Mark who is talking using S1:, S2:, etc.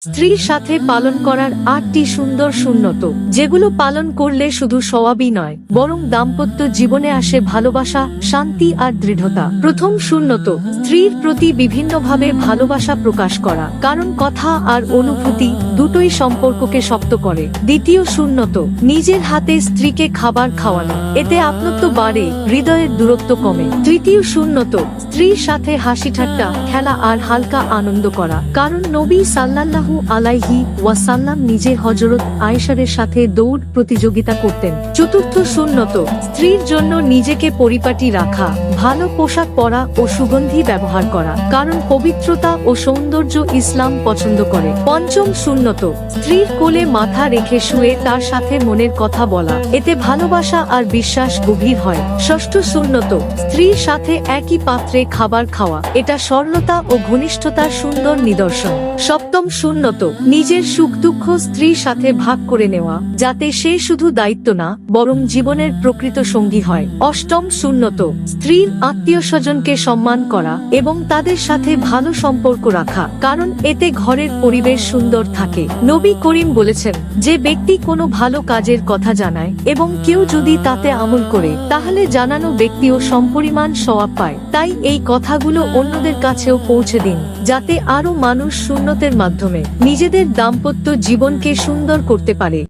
S1: স্ত্রীর সাথে পালন করার ৮টি সুন্দর সুন্নত, যেগুলো পালন করলে শুধু সওয়াবই নয়, বরং দাম্পত্য জীবনে আসে ভালোবাসা, শান্তি আর দৃঢ়তা। প্রথম সুন্নত, স্ত্রীর প্রতি বিভিন্নভাবে ভালোবাসা প্রকাশ করা, কারণ কথা আর অনুভূতি দুটোই সম্পর্ককে শক্ত করে। দ্বিতীয় সুন্নত, নিজের হাতে স্ত্রীকে খাবার খাওয়ানো, এতে আপনত্ব বাড়ে, হৃদয়ের দূরত্ব কমে। তৃতীয় সুন্নত, স্ত্রীর সাথে হাসি ঠাট্টা, খেলা আর হালকা আনন্দ করা, কারণ নবী সাল্লাল্লাহু আলাইহি ওয়াসাল্লাম নিজে হযরত আয়েশার সাথে দৌড় প্রতিযোগিতা করতেন। চতুর্থ সুন্নত, স্ত্রীর জন্য নিজেকে পরিপাটি রাখা, ভালো পোশাক পরা ও সুগন্ধি ব্যবহার করা, কারণ পবিত্রতা ও সৌন্দর্য ইসলাম পছন্দ করে। পঞ্চম সুন্নত, স্ত্রীর কোলে মাথা রেখে শুয়ে তার সাথে মনের কথা বলা, এতে ভালোবাসা আর বিশ্বাস গভীর হয়। ষষ্ঠ সুন্নত, স্ত্রীর সাথে একই পাত্রে খাবার খাওয়া, এটা সরলতা ও ঘনিষ্ঠতার সুন্দর নিদর্শন। সপ্তম সুন্নত, নিজের সুখ দুঃখ স্ত্রীর সাথে ভাগ করে নেওয়া, যাতে সে শুধু দায়িত্ব না, বরং জীবনের প্রকৃত সঙ্গী হয়। অষ্টম সুন্নত, স্ত্রীর আত্মীয় স্বজনকে সম্মান করা এবং তাদের সাথে ভালো সম্পর্ক রাখা, কারণ এতে ঘরের পরিবেশ সুন্দর থাকে। নবী করিম বলেছেন, যে ব্যক্তি কোনো ভালো কাজের কথা জানায় এবং কেউ যদি তাতে আমল করে, তাহলে জানানো ব্যক্তিও সমপরিমাণ সওয়াব পায়। তাই এই কথাগুলো অন্যদের কাছেও পৌঁছে দিন, যাতে আরো মানুষ সুন্নতের মাধ্যমে নিজেদের দাম্পত্য জীবনকে সুন্দর করতে পারে।